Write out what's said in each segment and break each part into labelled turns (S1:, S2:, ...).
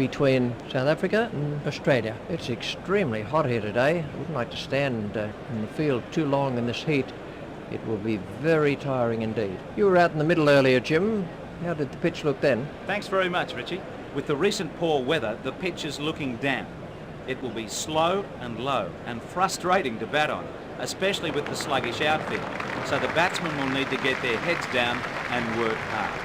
S1: between South Africa and Australia. It's extremely hot here today. I wouldn't like to stand in the field too long in this heat. It will be very tiring indeed. You were out in the middle earlier, Jim. How did the pitch look then?
S2: Thanks very much, Richie. With the recent poor weather, the pitch is looking damp. It will be slow and low and frustrating to bat on, especially with the sluggish outfield. So the batsmen will need to get their heads down and work hard.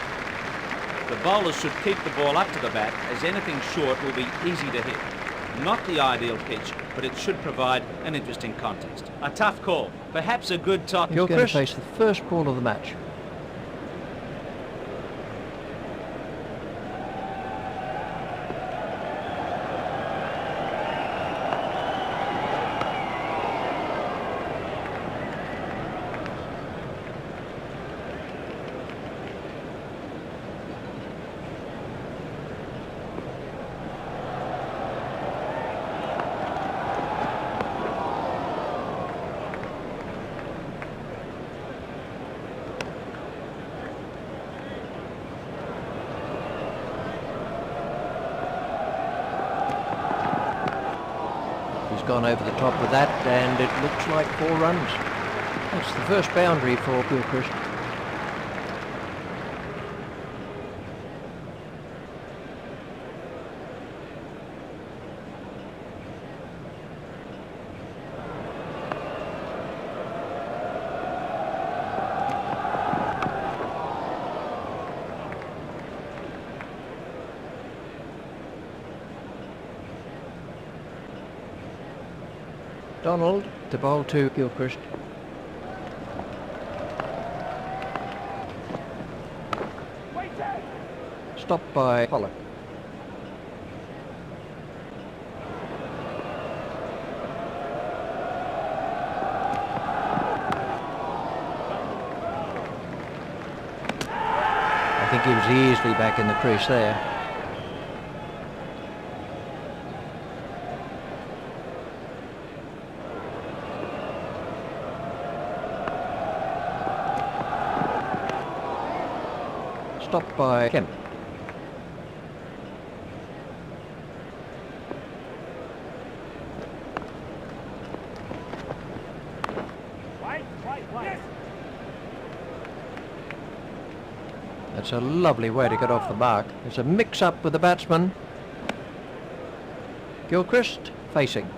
S2: The bowlers should keep the ball up to the bat, as anything short will be easy to hit. Not the ideal pitch, but it should provide an interesting contest. A tough call, perhaps a good toss.
S1: He's going to face the first ball of the match. Gone over the top of that, and it looks like 4 runs. That's the first boundary for Gilchrist. Donald to bowl to Gilchrist. Stopped by Pollock. I think he was easily back in the crease there. Stopped by Kemp. That's a lovely way to get off the mark. There's a mix-up with the batsman. Gilchrist facing.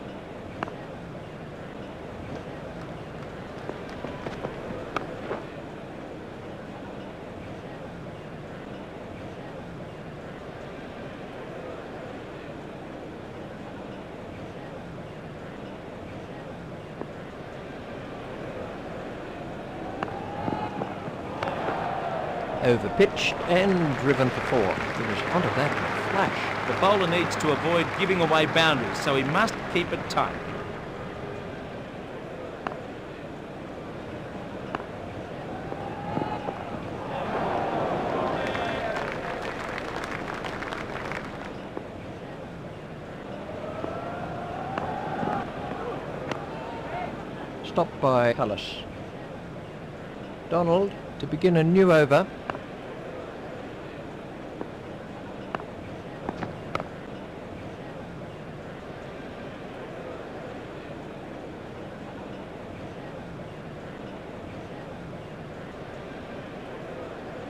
S1: Over pitched and driven for 4. He was onto that in a flash.
S2: The bowler needs to avoid giving away boundaries, so he must keep it tight.
S1: Stopped by Cullis. Donald to begin a new over.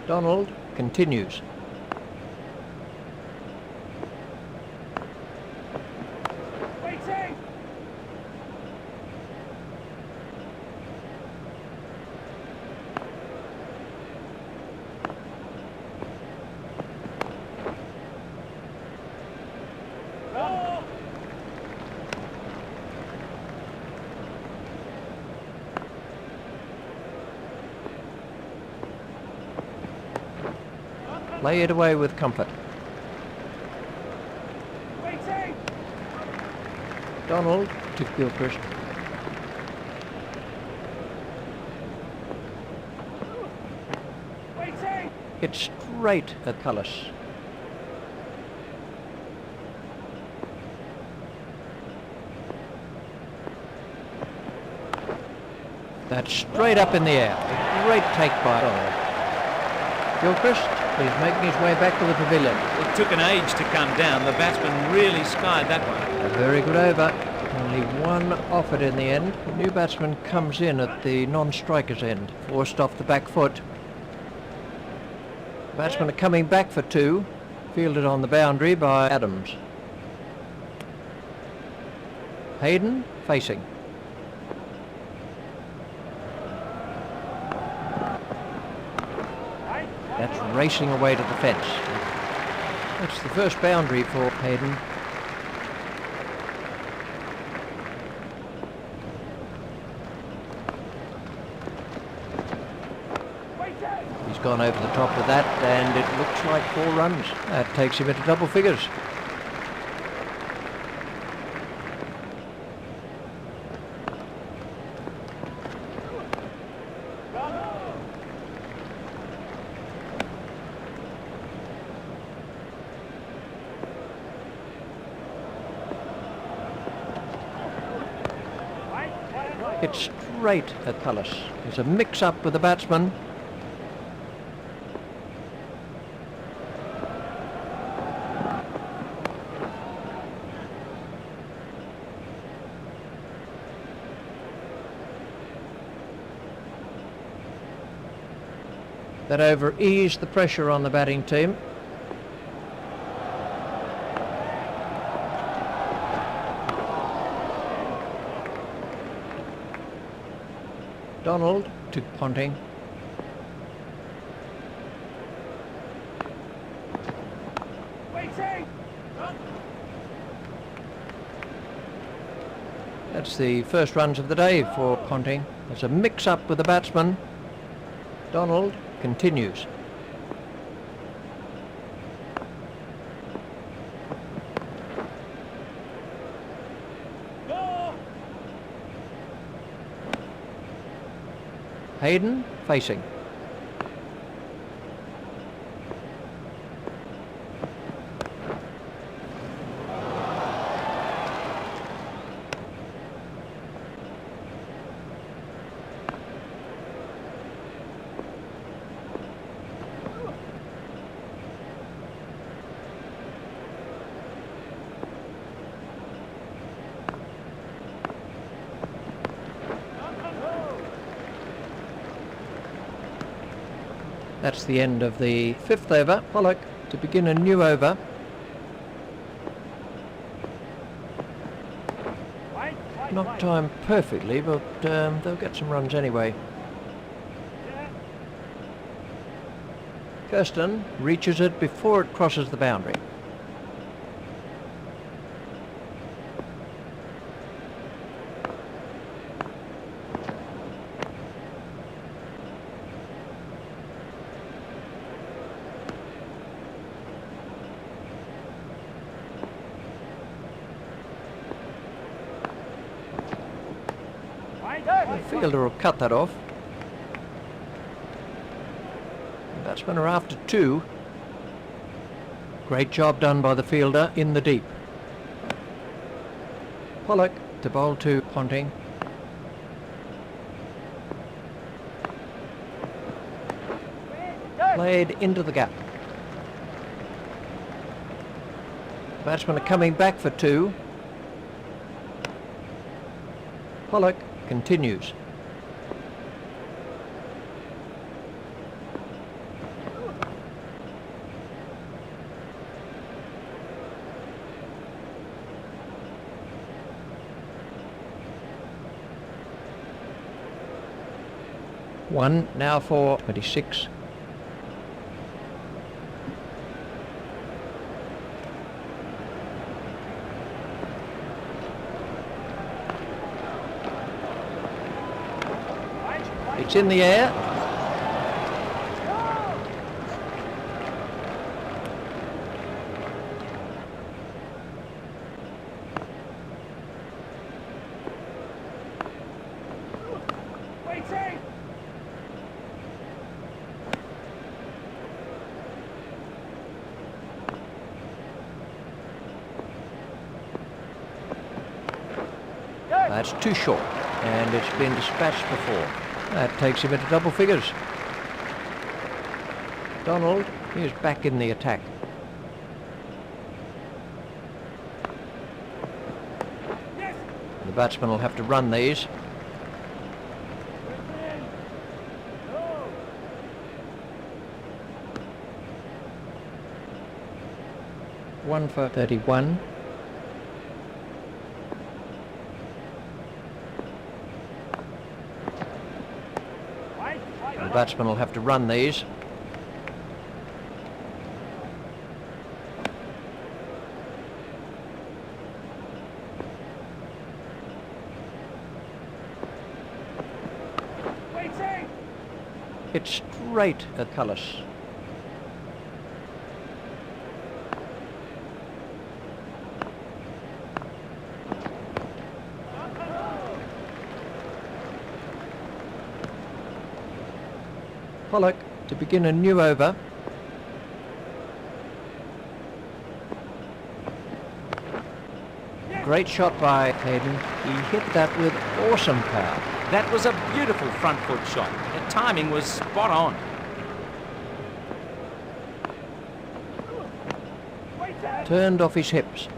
S1: Donald continues.
S3: Waiting. Oh.
S1: Lay it away with comfort.
S3: Waiting.
S1: Donald to Gilchrist.
S3: Waiting.
S1: It's straight at Cullis. That's straight up in the air. A great take by Donald. Gilchrist He's making his way back to the pavilion.
S2: It took an age to come down. The batsman really skied that one.
S1: A very good over. Only one offered in the end. The new batsman comes in at the non-striker's end, forced off the back foot. Batsmen are coming back for two, fielded on the boundary by Adams. Hayden facing. That's racing away to the fence. That's the first boundary for Hayden. He's gone over the top of that, and it looks like 4 runs. That takes him into double figures. It's straight at Palace. There's a mix-up with the batsman. That over eased the pressure on the batting team. Donald to Ponting.
S3: Waiting!
S1: That's the first runs of the day for Ponting. There's a mix-up with the batsman. Donald continues.
S3: Go!
S1: Hayden facing. That's the end of the 5th over. Pollock to begin a new over. Not timed perfectly, but they'll get some runs anyway. Kirsten reaches it before it crosses the boundary. The fielder will cut that off. The batsmen are after 2. Great job done by the fielder in the deep. Pollock to bowl to Ponting. Played into the gap. The batsmen are coming back for 2. Pollock continues. One now for 26. It's in the air.
S3: Waiting!
S1: That's too short, and it's been dispatched before. That takes him into double figures. Donald He's back in the attack.
S3: Yes.
S1: The batsman will have to run these.
S3: No.
S1: 1 for 31. The batsman will have to run these.
S3: Waiting.
S1: Hit straight at Cullis. Pollock to begin a new over. Great shot by Hayden. He hit that with awesome power.
S2: That was a beautiful front foot shot. The timing was spot on.
S3: Waiting.
S1: Turned off his hips.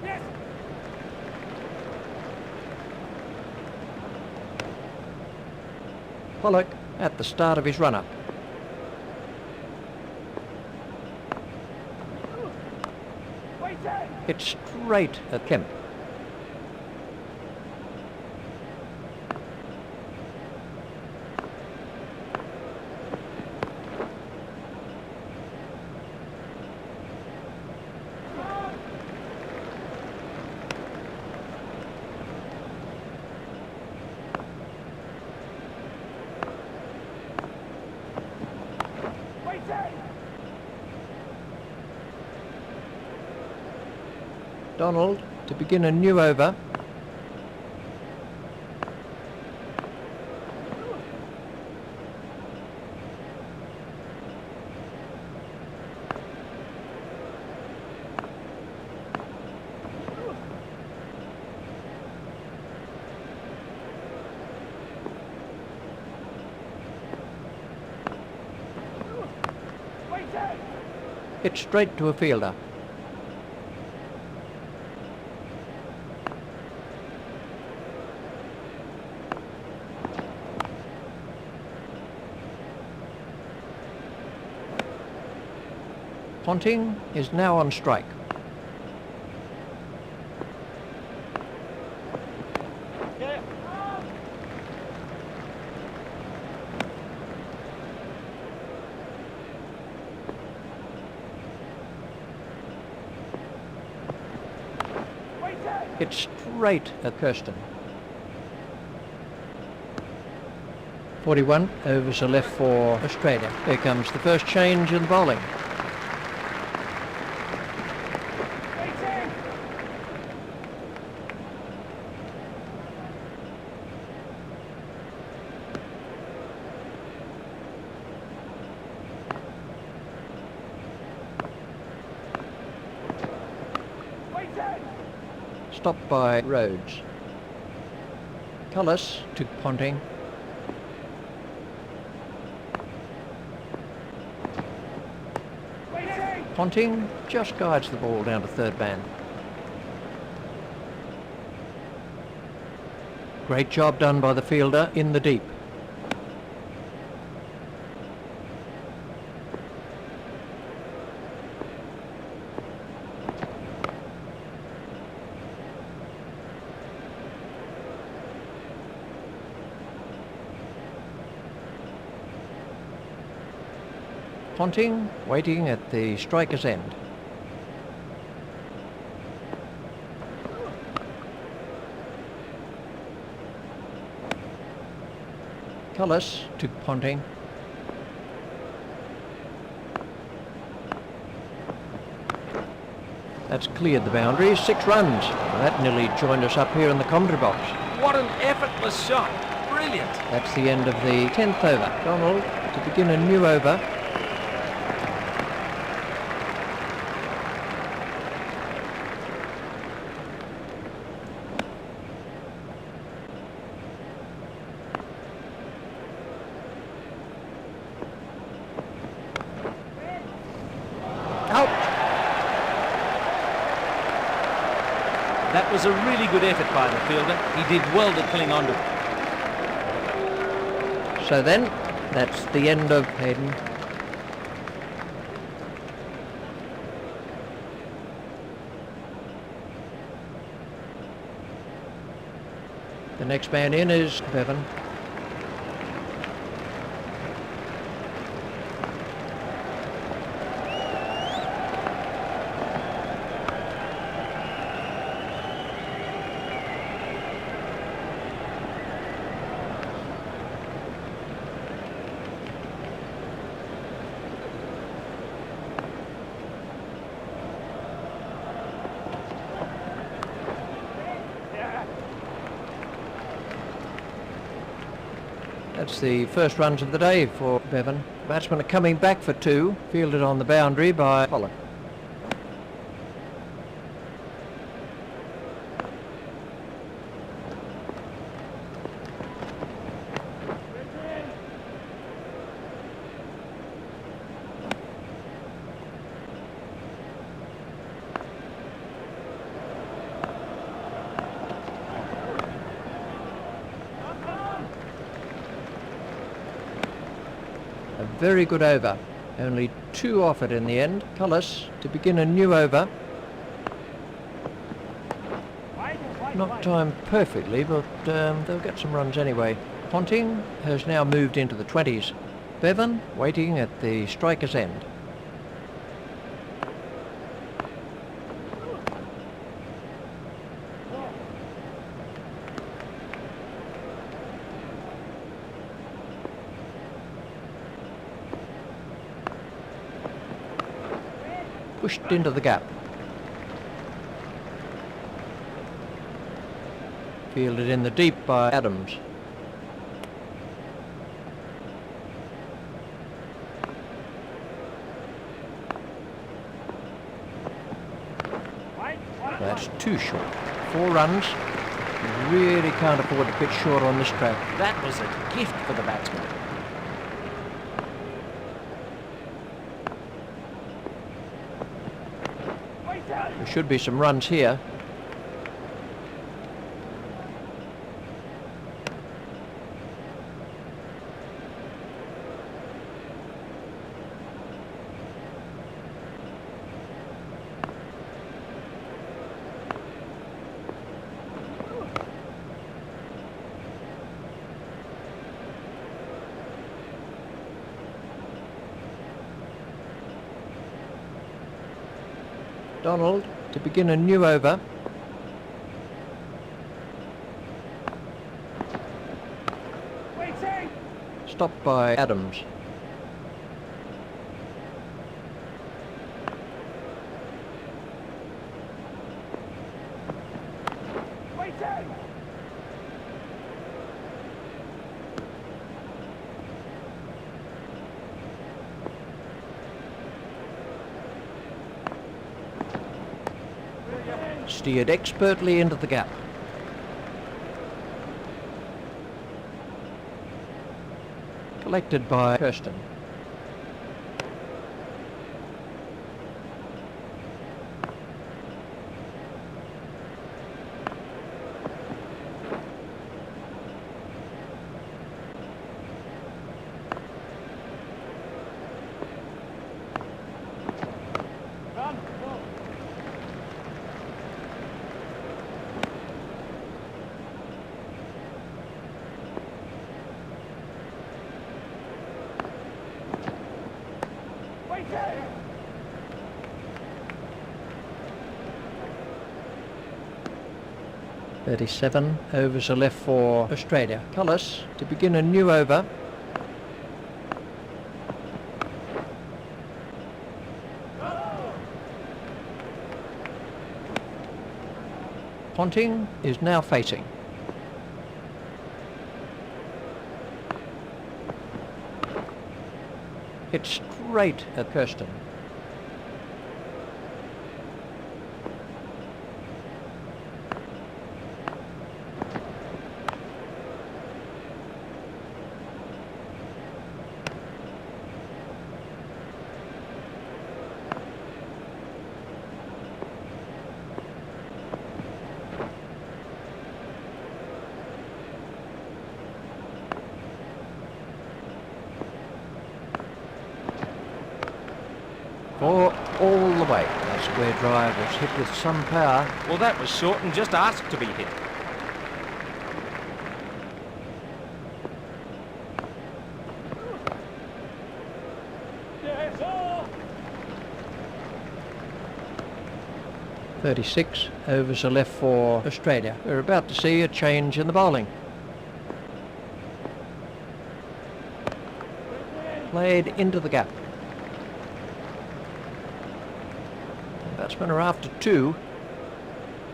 S3: Yes.
S1: Pollock at the start of his run-up.
S3: Waiting.
S1: Hit straight at Kemp.
S3: Waiting.
S1: Donald to begin a new over.
S3: Waiting.
S1: Hit straight to a fielder. Ponting is now on strike.
S3: Yeah. Waiting.
S1: Hit straight at Kirsten. 41 overs are left for Australia. Here comes the first change in bowling.
S3: Waiting. Waiting.
S1: Stopped by Rhodes. Cullis to Ponting.
S3: Waiting.
S1: Ponting just guides the ball down to third man. Great job done by the fielder in the deep. Ponting waiting at the striker's end. Cullis to Ponting. That's cleared the boundary. 6 runs. That nearly joined us up here in the commentary box.
S2: What an effortless shot. Brilliant.
S1: That's the end of the 10th over. Donald to begin a new over.
S2: That was a really good effort by the fielder. He did well to cling on to it.
S1: So then, that's the end of Hayden. The next man in is Bevan. That's the first runs of the day for Bevan. Batsmen are coming back for two, fielded on the boundary by Pollock. A very good over. Only two off it in the end. Cullis to begin a new over. Not timed perfectly, but they'll get some runs anyway. Ponting has now moved into the 20s. Bevan waiting at the striker's end. Pushed into the gap. Fielded in the deep by Adams. That's too short. 4 runs. You really can't afford to pitch short on this track.
S2: That was a gift for the batsman.
S1: There should be some runs here. Donald to begin a new over.
S3: Waiting!
S1: Stopped by Adams.
S3: Waiting!
S1: Steered expertly into the gap. Collected by Kirsten.
S3: Run! Go! Waiting!
S1: 37 overs are left for Australia. Cullis to begin a new over. Ponting is now facing. Hit straight at Kirsten. Square drive was hit with some power.
S2: Well, that was short and just asked to be hit.
S3: Yes, sir.
S1: 36 overs are left for Australia. We're about to see a change in the bowling. Played into the gap. The batsmen are after 2.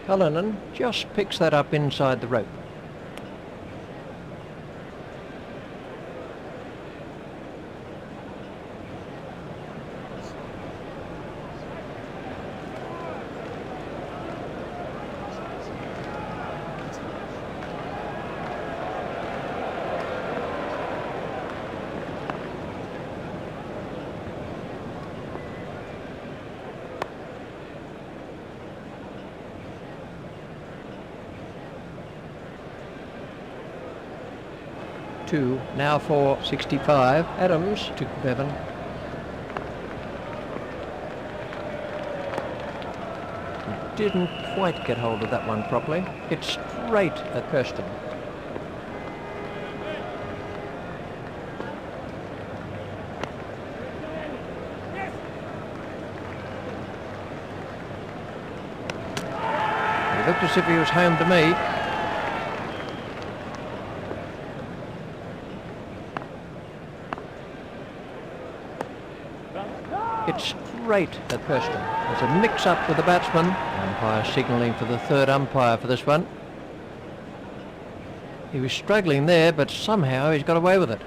S1: Cullinan just picks that up inside the rope. Two now for 65. Adams to Bevan. He didn't quite get hold of that one properly. It's straight at Kirsten. He looked as if he was home to me. It's straight at Kirsten. There's a mix-up with the batsman. Umpire signalling for the third umpire for this one. He was struggling there, but somehow he's got away with it.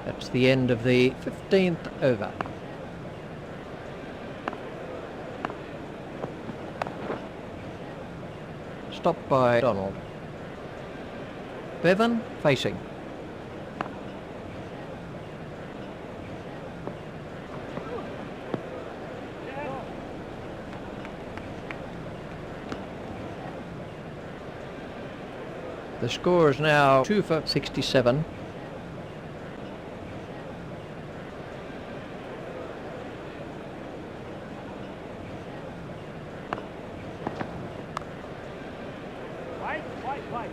S1: That's the end of the 15th over. Stopped by Donald. Bevan facing. The score is now 2 for 67.
S3: White.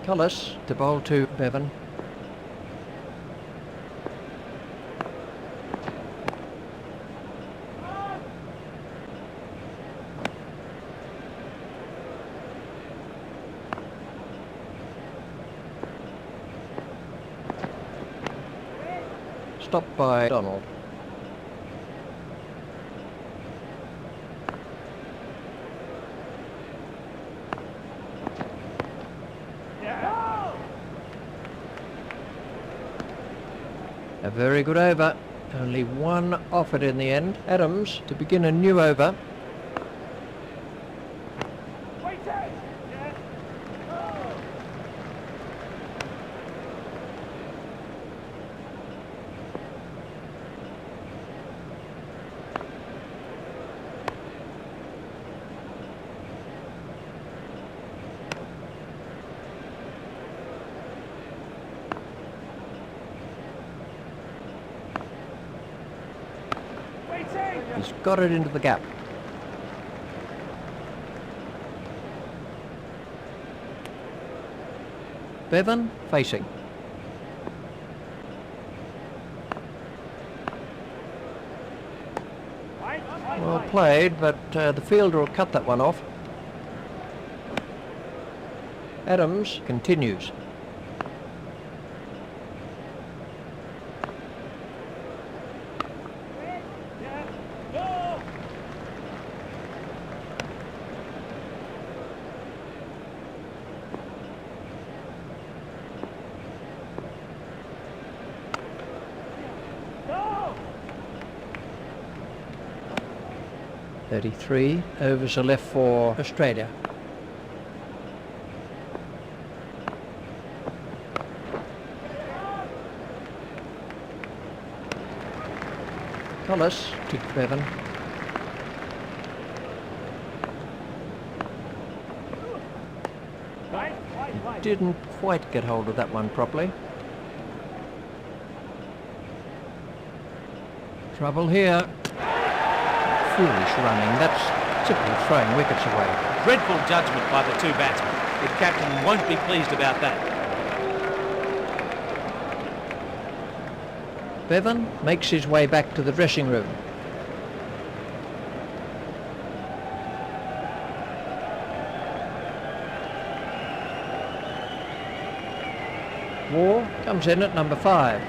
S1: Cullis to bowl to Bevan. Stopped by Donald. A very good over. Only one offered in the end. Adams to begin a new over. He's got it into the gap. Bevan facing. Well played, but the fielder will cut that one off. Adams continues. 33 overs are left for Australia. Collis to Bevan. Didn't quite get hold of that one properly. Trouble here. Foolish running. That's simply throwing wickets away.
S2: Dreadful judgment by the two batsmen. The captain won't be pleased about that.
S1: Bevan makes his way back to the dressing room. Waugh comes in at number 5.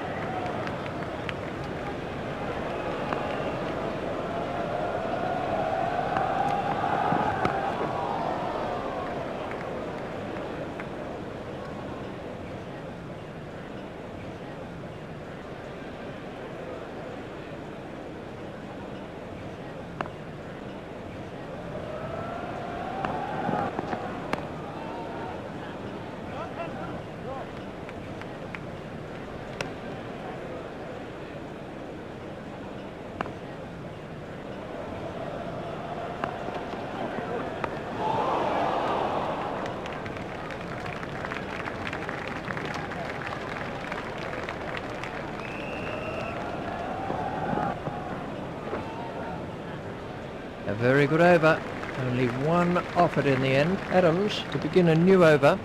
S1: A very good over. Only one offered in the end. Adams to begin a new over.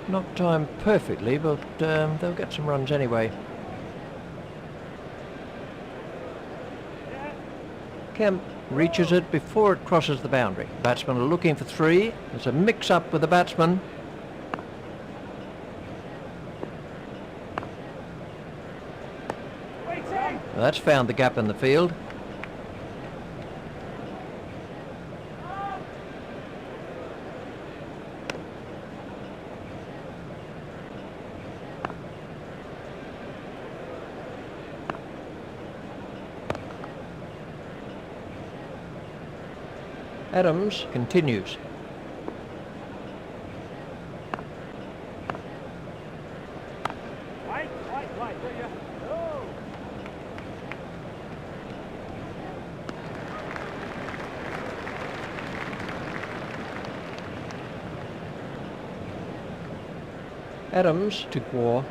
S1: Not timed perfectly, but they'll get some runs anyway. Kemp reaches it before it crosses the boundary. Batsmen are looking for 3. There's a mix-up with the batsman. Well, that's found the gap in the field. Adams continues. Adams to Waugh.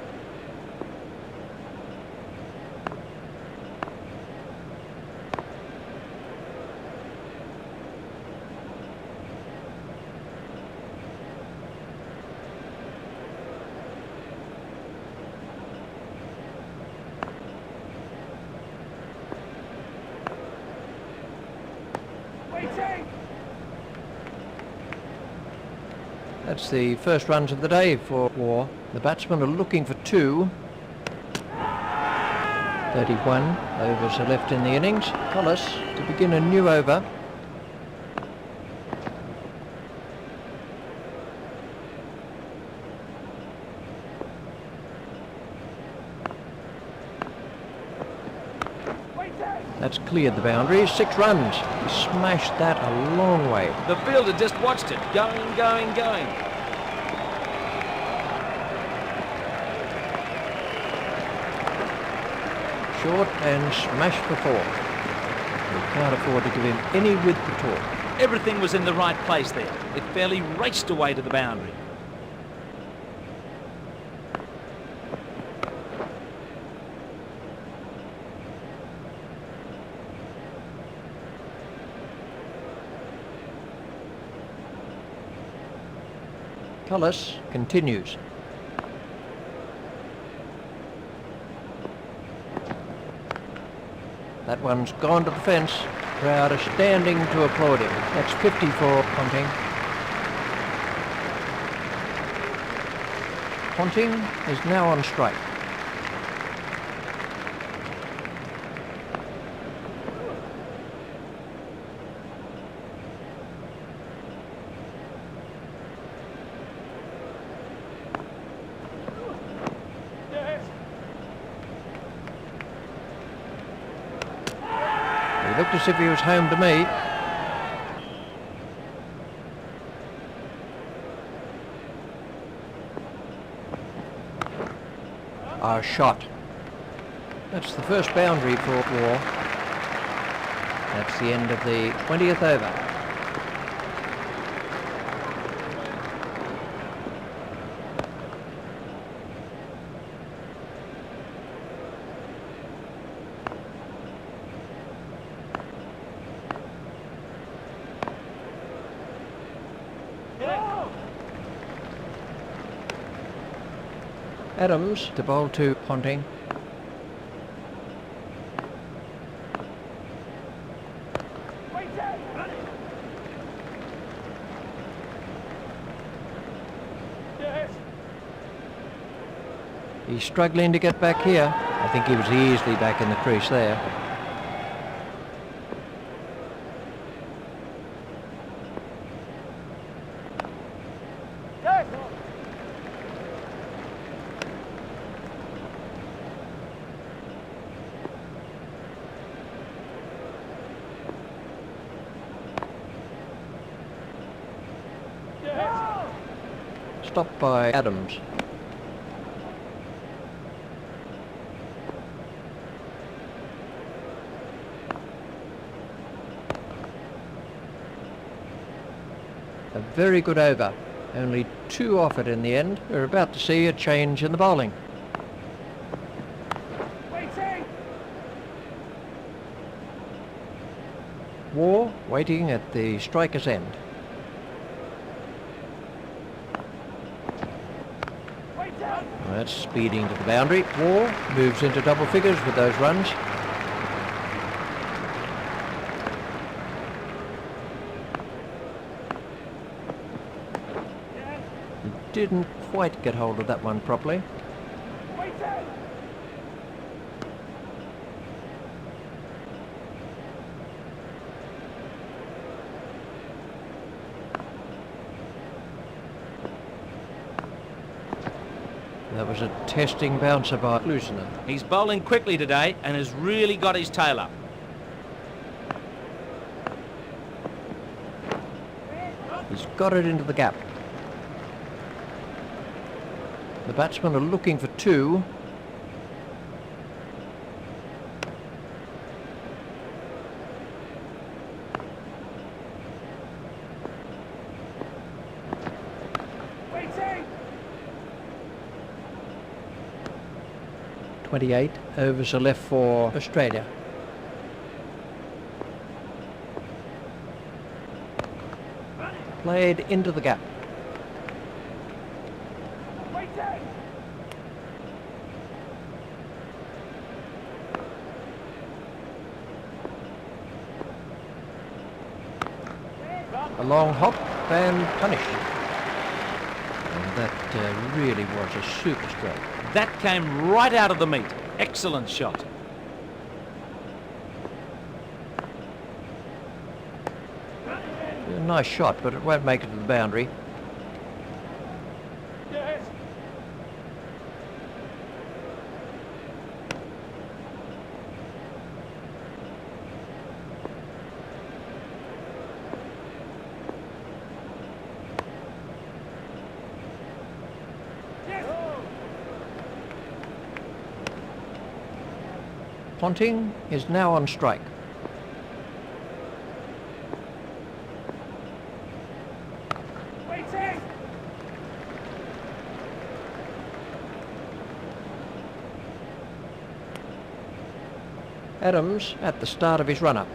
S1: That's the first runs of the day for Waugh. The batsmen are looking for 2. 31 overs are left in the innings. Collis to begin a new over. That's cleared the boundary. 6 runs. He smashed that a long way.
S2: The fielder just watched it. Going.
S1: Short and smashed for 4. We can't afford to give him any width at all.
S2: Everything was in the right place there. It fairly raced away to the boundary.
S1: Collis continues. That one's gone to the fence. Crowd are standing to applaud him. That's 50 for Ponting. Ponting is now on strike. He looked as if he was home to me. Our shot. That's the first boundary for War. That's the end of the 20th over. Adams to bowl to Ponting. He's struggling to get back here. I think he was easily back in the crease there. Stopped by Adams. A very good over. Only 2 off it in the end. We're about to see a change in the bowling. War waiting at the striker's end. That's speeding to the boundary. War moves into double figures with those runs. He didn't quite get hold of that one properly. That was a testing bouncer by Loosener.
S2: He's bowling quickly today and has really got his tail up.
S1: He's got it into the gap. The batsmen are looking for 2.
S3: Waiting!
S1: 28 overs are left for Australia. Played into the gap. A long hop and punish. And that really was a super stroke.
S2: That came right out of the meat. Excellent shot.
S1: A nice shot, but it won't make it to the boundary.
S3: Yes.
S1: Ponting is now on strike.
S3: Waiting!
S1: Adams at the start of his run-up.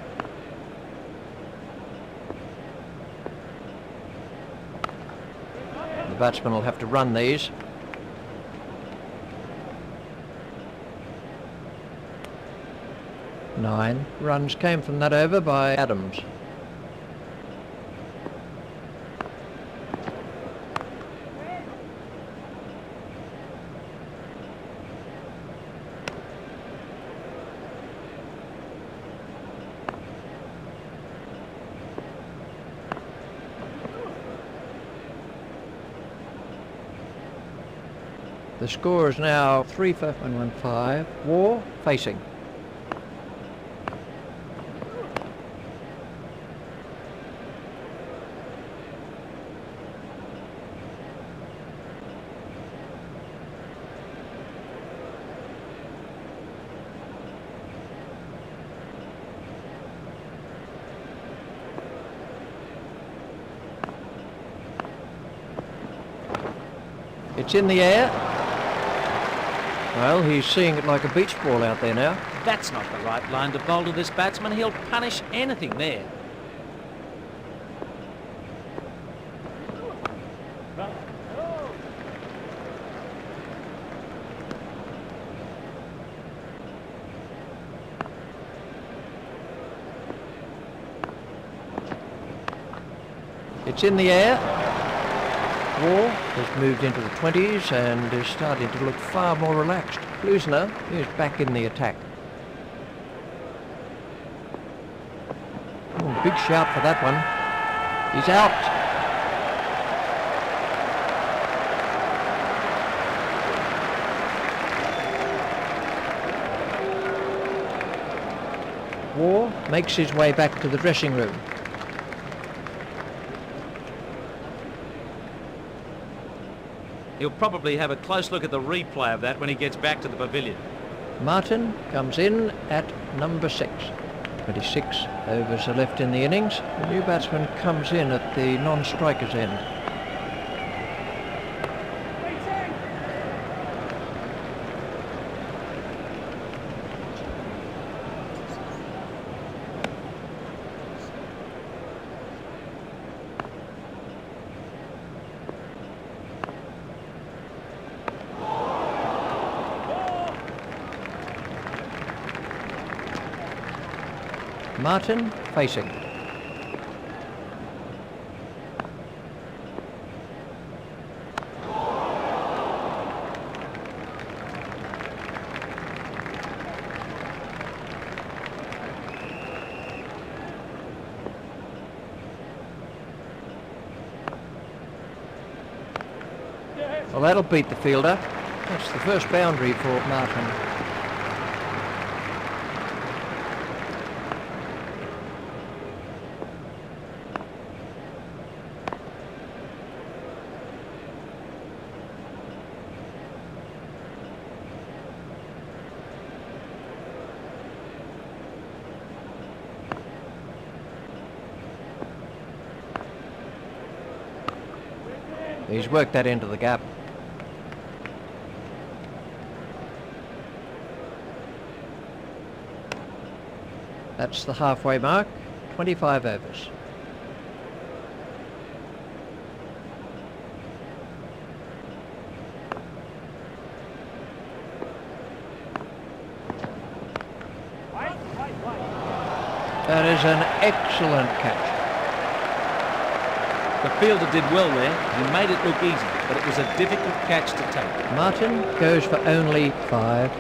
S1: The batsman will have to run these. Nine runs came from that over by Adams. The score is now 3 for 115. War facing. It's in the air. Well, he's seeing it like a beach ball out there now.
S2: That's not the right line to bowl to this batsman. He'll punish anything there.
S1: It's in the air. War has moved into the 20s and is starting to look far more relaxed. Bluesner is back in the attack. Oh, big shout for that one. He's out. War makes his way back to the dressing room.
S2: He'll probably have a close look at the replay of that when he gets back to the pavilion.
S1: Martin comes in at number 6. 26 overs are left in the innings. The new batsman comes in at the non-striker's end. Martin facing. Well, that'll beat the fielder. That's the first boundary for Martin. He's worked that into the gap. That's the halfway mark, 25 overs. That is an excellent catch.
S2: The fielder did well there. He made it look easy, but it was a difficult catch to take.
S1: Martin goes for only 5.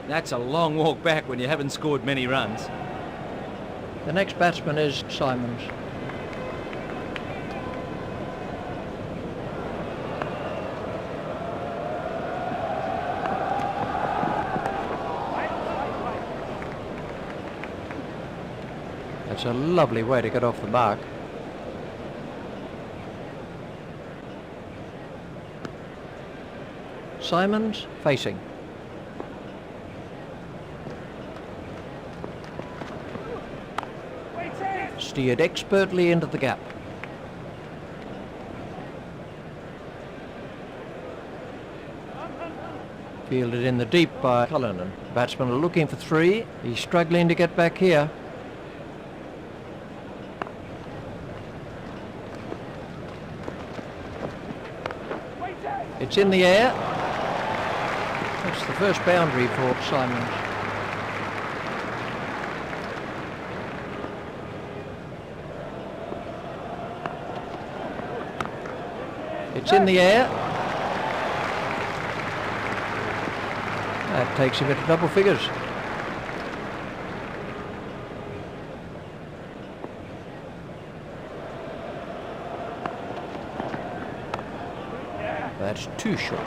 S2: That's a long walk back when you haven't scored many runs.
S1: The next batsman is Simons. That's a lovely way to get off the mark. Simons facing. Steered expertly into the gap. Fielded in the deep by Cullinan. Batsmen are looking for 3. He's struggling to get back here. It's in the air. That's the first boundary for Simons. It's in the air. That takes him into double figures. That's too short.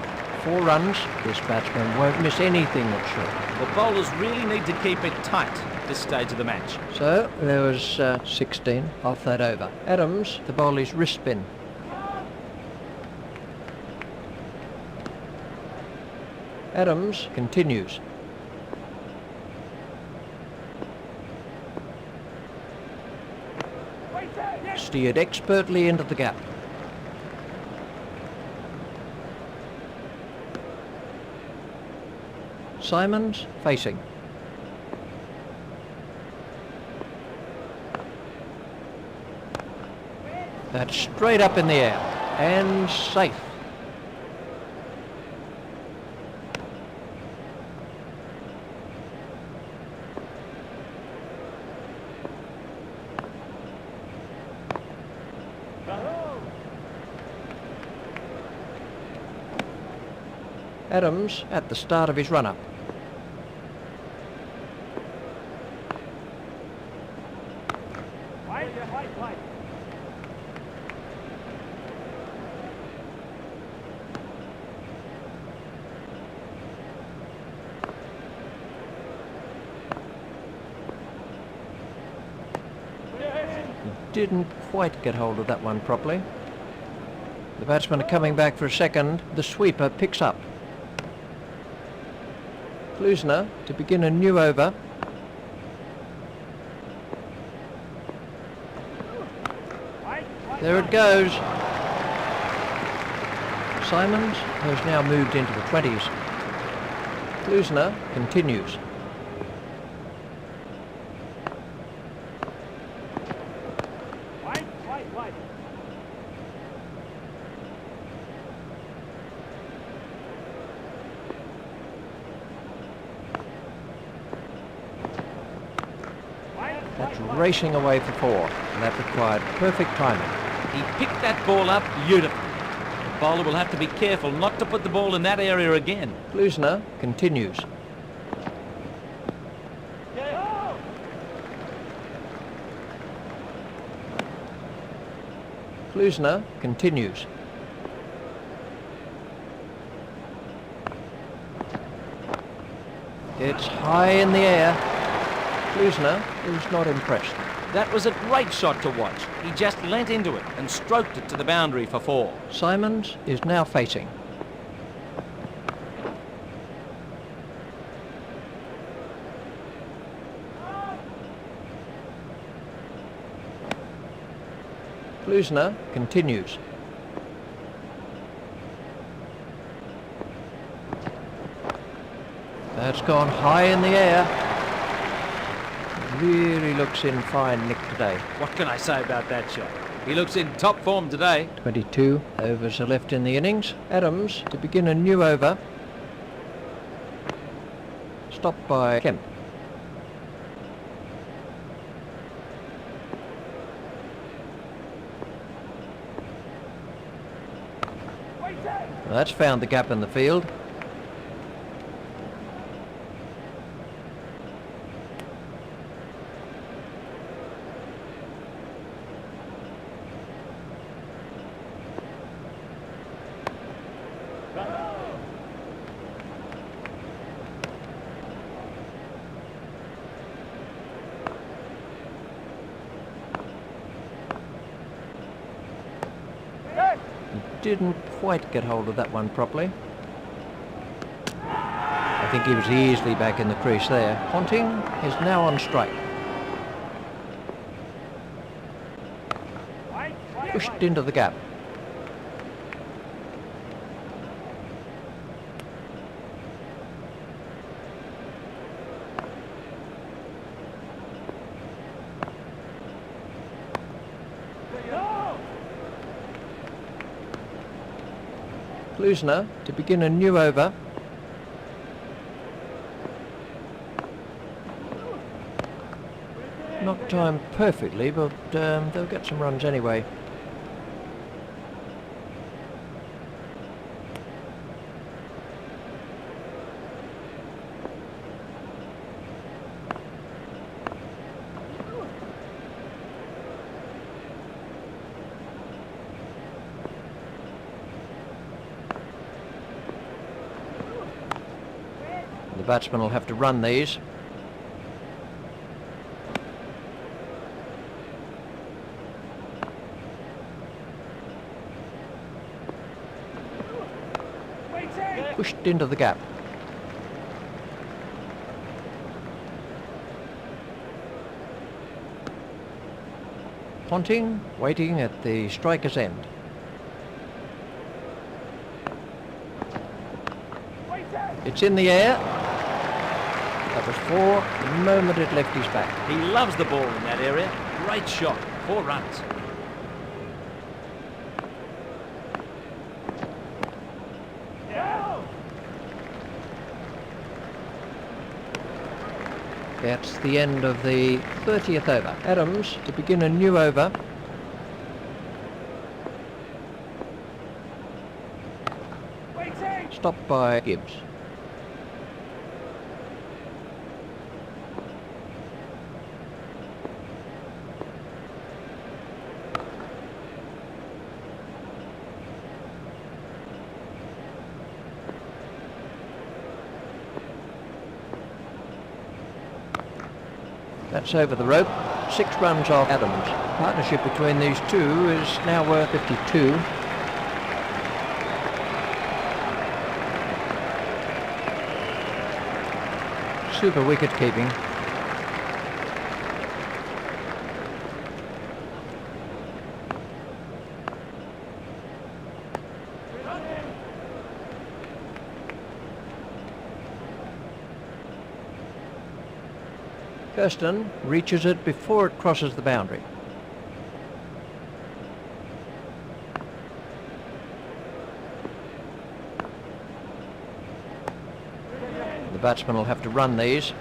S1: 4 runs. This batsman won't miss anything that's short.
S2: The bowlers really need to keep it tight at this stage of the match.
S1: So there was 16 off that over. Adams, the bowl is wrist spin. Adams continues. Steered expertly into the gap. Simons facing. That's straight up in the air and safe. Adams at the start of his run-up. Didn't quite get hold of that one properly. The batsmen are coming back for a second. The sweeper picks up. Klusner to begin a new over. There it goes. Simons has now moved into the 20s. Klusner continues. That's racing away for 4, and that required perfect timing.
S2: He picked that ball up beautifully. The bowler will have to be careful not to put the ball in that area again.
S1: Klusner continues. Klusner continues. It's high in the air. Klusner is not impressed.
S2: That was a great shot to watch. He just leant into it and stroked it to the boundary for 4.
S1: Simons is now facing. Klusner continues. That's gone high in the air. Really looks in fine nick today.
S2: What can I say about that shot? He looks in top form today.
S1: 22 overs are left in the innings. Adams to begin a new over. Stopped by Kemp. That's found the gap in the field. Didn't quite get hold of that one properly. I think he was easily back in the crease there. Ponting is now on strike. Pushed into the gap. Klusner to begin a new over. Not timed perfectly, but they'll get some runs anyway. The batsman will have to run these. Pushed into the gap. Ponting waiting at the striker's end. It's in the air. That was 4 the moment it left his back.
S2: He loves the ball in that area. Great shot. 4 runs.
S1: That's the end of the 30th over. Adams to begin a new over. Stopped by Gibbs. That's over the rope. 6 runs off Adams. Partnership between these two is now worth 52. Super wicket keeping. Kirsten reaches it before it crosses the boundary. The batsman will have to run these.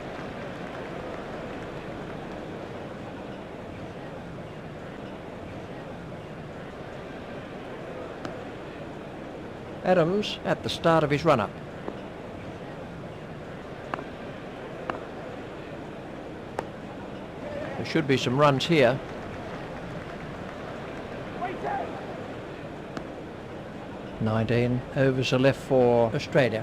S1: Adams at the start of his run-up. There should be some runs here.
S3: Waiting.
S1: 19 overs are left for Australia.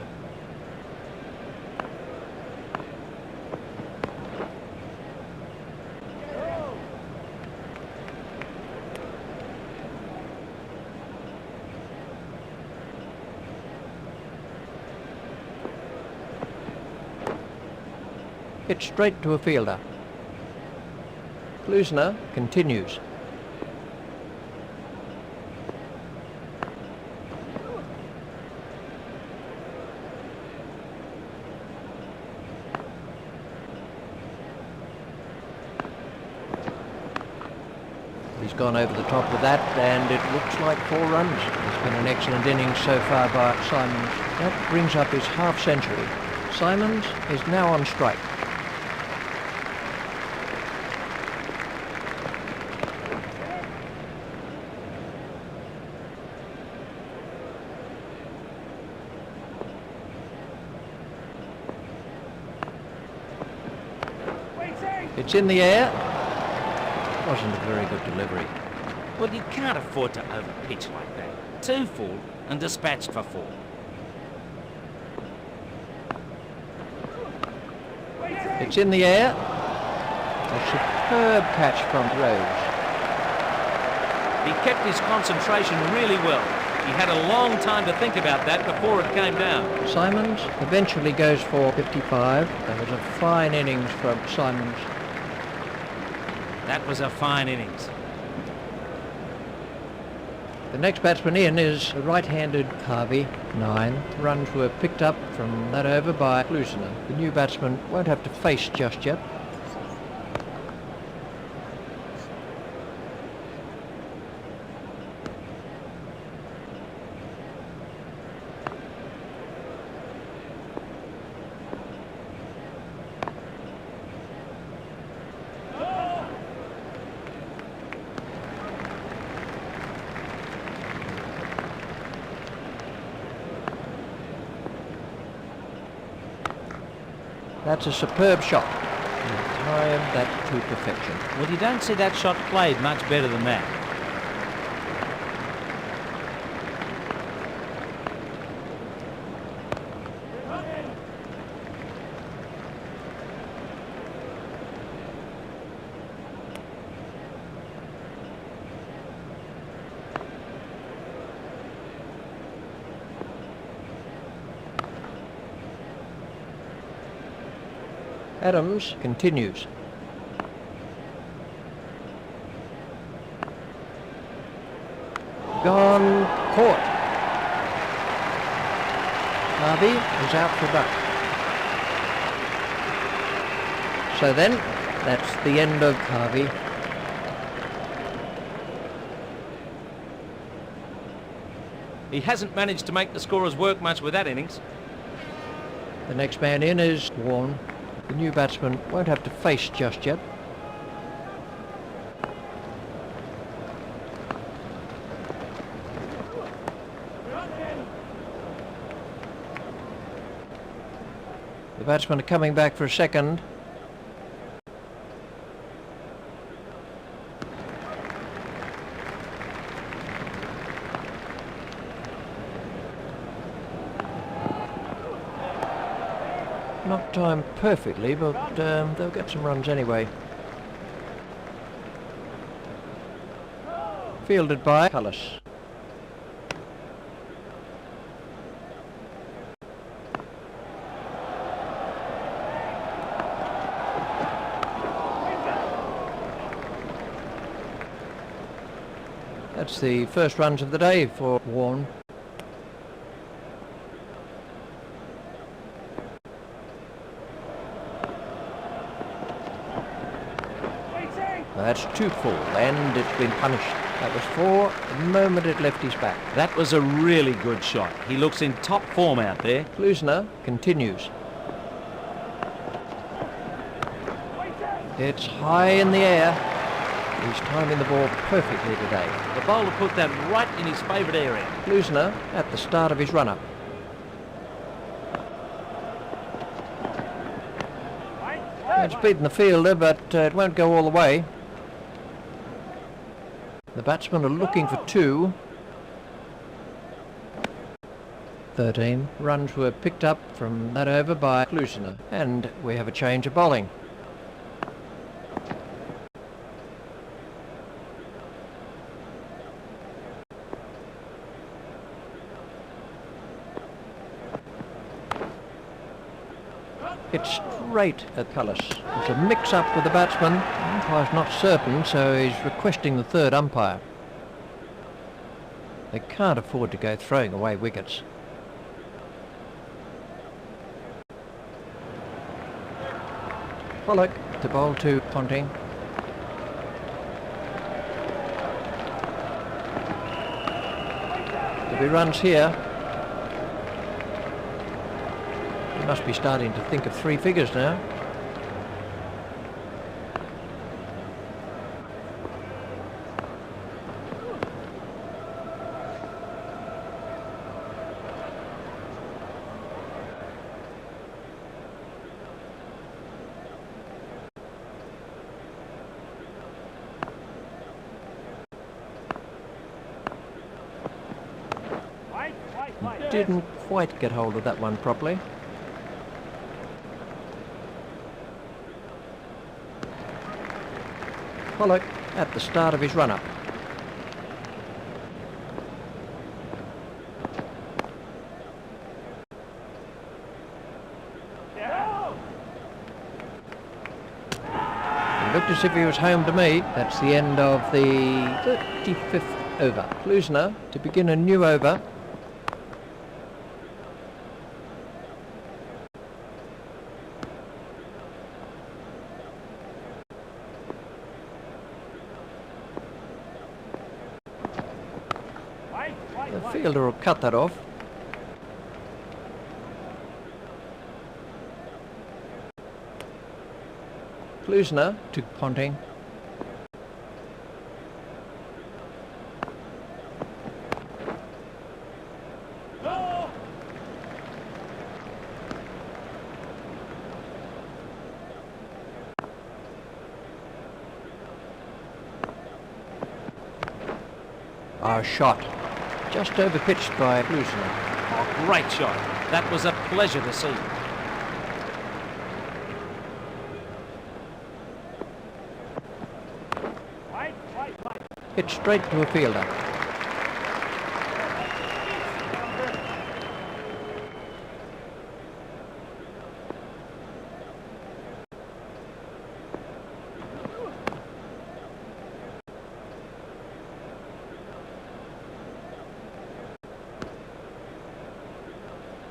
S1: Hit straight to a fielder. Klusner continues. He's gone over the top of that, and it looks like 4 runs. It's been an excellent innings so far by Simons. That brings up his half century. Simons is now on strike. It's in the air. Wasn't a very good delivery.
S2: Well, you can't afford to overpitch like that. 2 full and dispatched for 4.
S1: It's in the air. A superb catch from Rose.
S2: He kept his concentration really well. He had a long time to think about that before it came down.
S1: Simons eventually goes for 55. That was a fine innings from Simons.
S2: That was a fine innings.
S1: The next batsman in is the right-handed Harvey. 9 runs were picked up from that over by Klusner. The new batsman won't have to face just yet. That's a superb shot. He timed that to perfection.
S2: Well, you don't see that shot played much better than that.
S1: Adams continues. gone, caught. Harvey is out for duck. So then, that's the end of Harvey.
S4: He hasn't managed to make the scorers work much with that innings.
S1: The next man in is Warne. The new batsman won't have to face just yet. The batsmen are coming back for a second. Not timed perfectly, but they'll get some runs anyway. Fielded by Cullis. That's the first runs of the day for Warne. That's 2 full, and it's been punished. That was 4 the moment it left his back.
S2: That was a really good shot. He looks in top form out there.
S1: Klusner continues. It's high in the air. He's timing the ball perfectly today.
S4: The bowler put that right in his favourite area.
S1: Klusner at the start of his run-up. It's beaten the fielder, but it won't go all the way. The batsmen are looking for 2. 13 runs were picked up from that over by Klusner, and we have a change of bowling. It's straight at Cullis. There's a mix-up with the batsman. The umpire's not certain, so he's requesting the third umpire. They can't afford to go throwing away wickets. Pollock to bowl to Ponting. There'll be runs here. Must be starting to think of 3 figures now. Didn't quite get hold of that one properly. Pollock at the start of his run-up. He looked as if he was home to me. That's the end of the 35th over. Klusner to begin a new over. The fielder will cut that off. Klusner to Ponting. Our shot. Just over-pitched by Klusner.
S4: Oh, great shot. That was a pleasure to see.
S1: Hit straight to a fielder.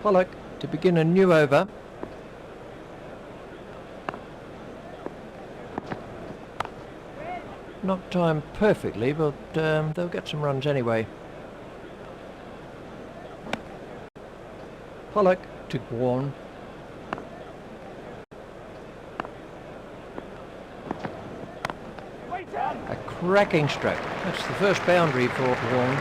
S1: Pollock to begin a new over. Not timed perfectly, but they'll get some runs anyway. Pollock to Warren. A cracking stroke. That's the first boundary for Warren.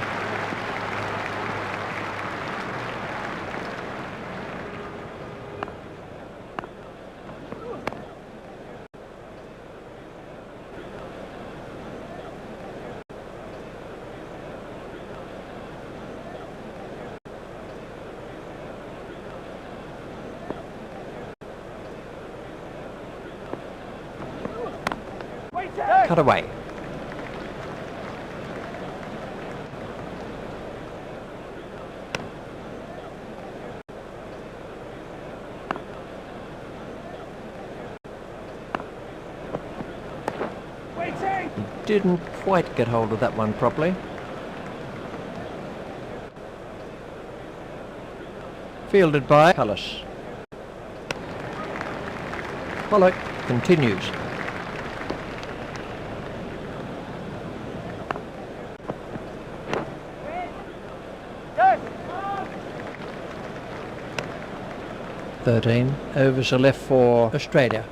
S1: Cut away. He didn't quite get hold of that one properly. Fielded by Cullis. Pollock continues.
S3: Yes.
S1: 13 overs are left for Australia.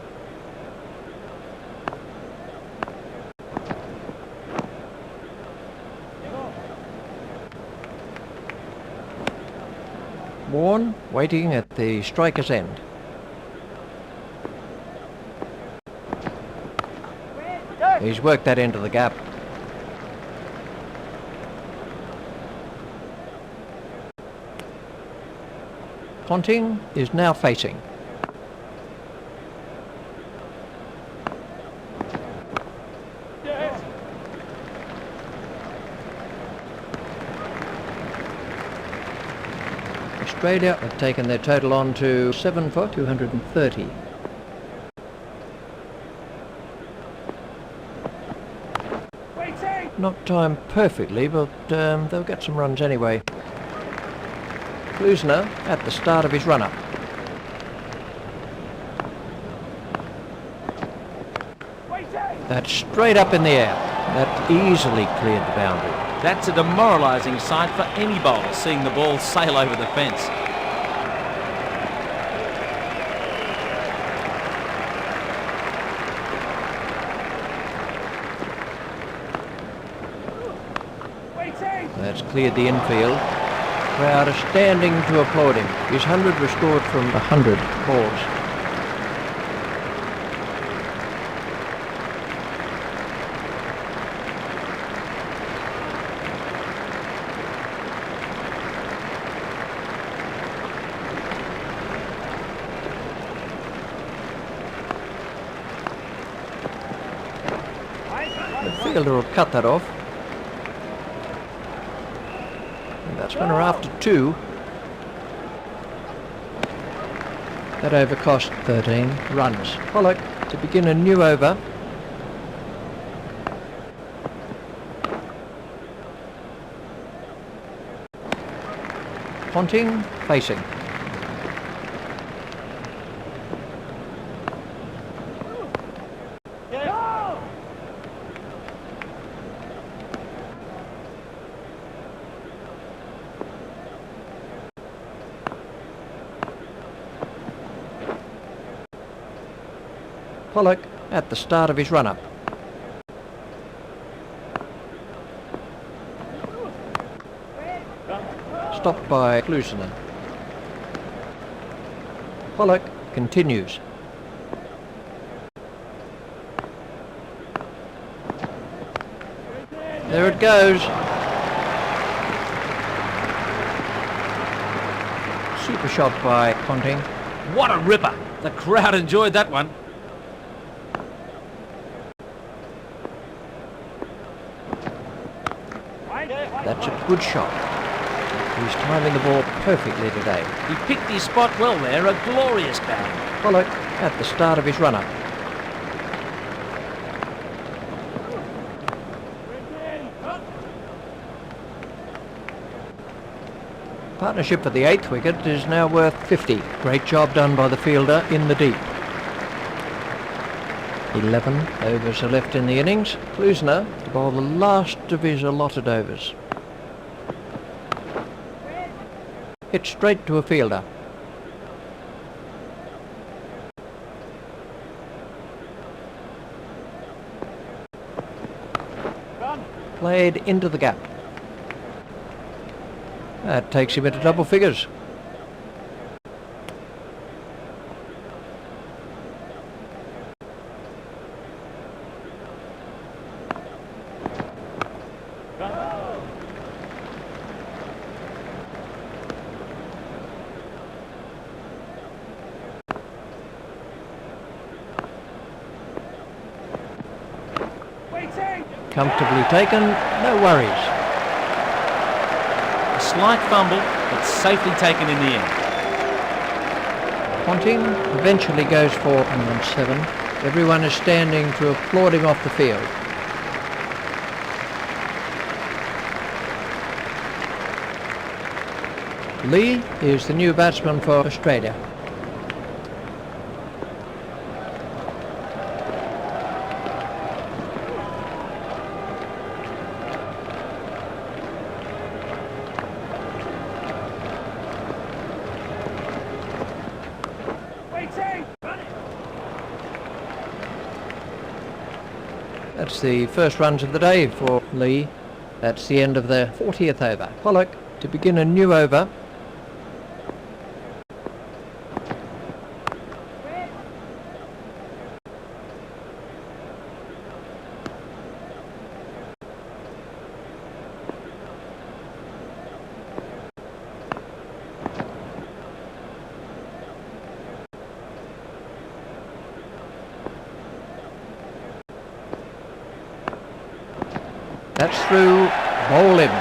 S1: Warren waiting at the striker's end. He's worked that into the gap. Ponting is now facing.
S3: Yes.
S1: Australia have taken their total on to 7 for 230. Not timed perfectly, but they'll get some runs anyway. Klusner at the start of his run-up. That's straight up in the air. That easily cleared the boundary.
S2: That's a demoralising sight for any bowler, seeing the ball sail over the fence.
S1: That's cleared the infield. Crowd are standing to applaud him. His 100 was scored from 100 balls. The fielder will cut that off. Batsmen are after 2. That over cost 13 runs. Pollock to begin a new over. Ponting facing. Pollock at the start of his run-up. Stopped by Klusner. Pollock continues. There it goes. Super shot by Ponting.
S2: What a ripper! The crowd enjoyed that one.
S1: That's a good shot. He's timing the ball perfectly today.
S2: He picked his spot well there, a glorious bang.
S1: Pollock at the start of his run-up. Partnership for the 8th wicket is now worth 50. Great job done by the fielder in the deep. 11 overs are left in the innings. Klusner to bowl the last of his allotted overs. Hit straight to a fielder. Played into the gap. That takes him into double figures. Comfortably taken, no worries.
S4: A slight fumble, but safely taken in the end.
S1: Ponting eventually goes for 107. Everyone is standing to applaud him off the field. Lee is the new batsman for Australia. That's the first runs of the day for Lee. That's the end of the 40th over. Pollock to begin a new over. That's through, bowl him.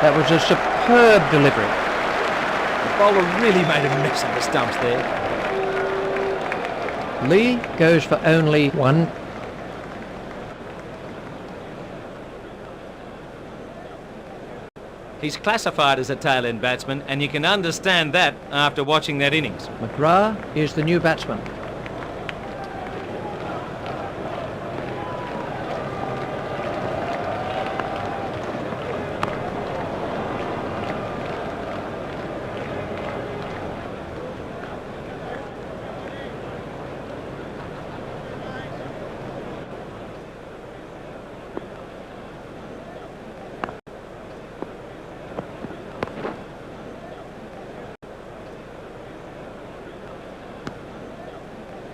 S1: That was a superb delivery.
S4: The bowler really made a mess of the stumps there.
S1: Lee goes for only 1.
S4: He's classified as a tail-end batsman, and you can understand that after watching that innings.
S1: McGrath is the new batsman.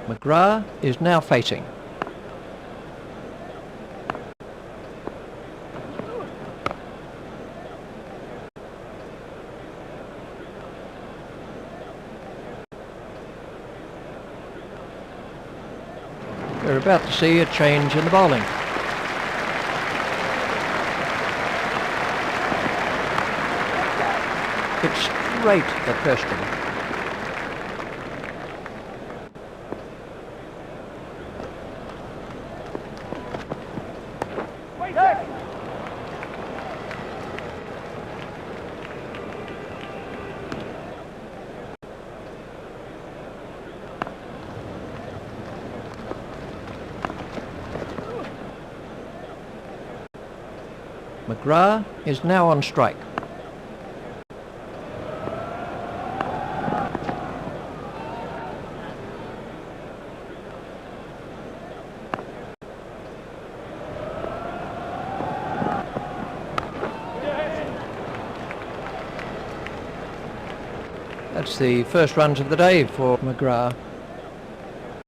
S1: McGrath is now facing. We're about to see a change in the bowling. It's straight at Preston. McGrath is now on strike. That's the first runs of the day for McGrath.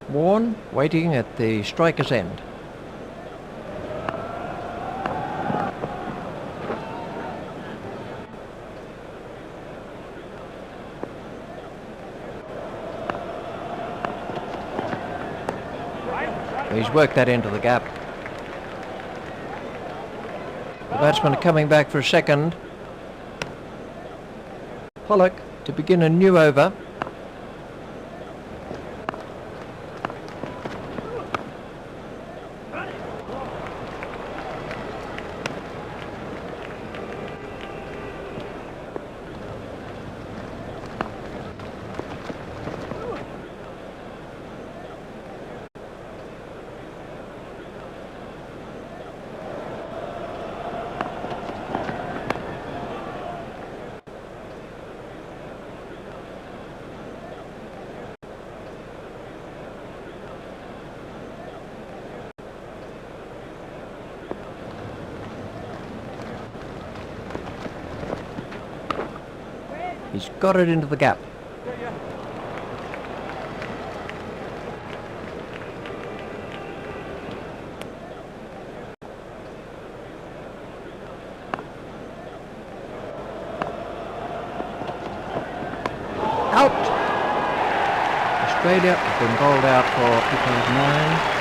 S1: Warne waiting at the striker's end. He's worked that into the gap. The batsmen are coming back for a second. Pollock to begin a new over. He's got it into the gap. Out! Australia has been bowled out for 2009.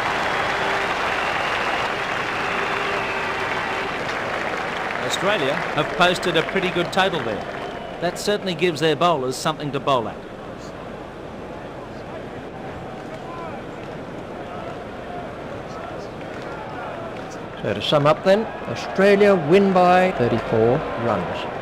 S2: Australia have posted a pretty good total there. That certainly gives their bowlers something to bowl at.
S1: So to sum up then, Australia win by 34 runs.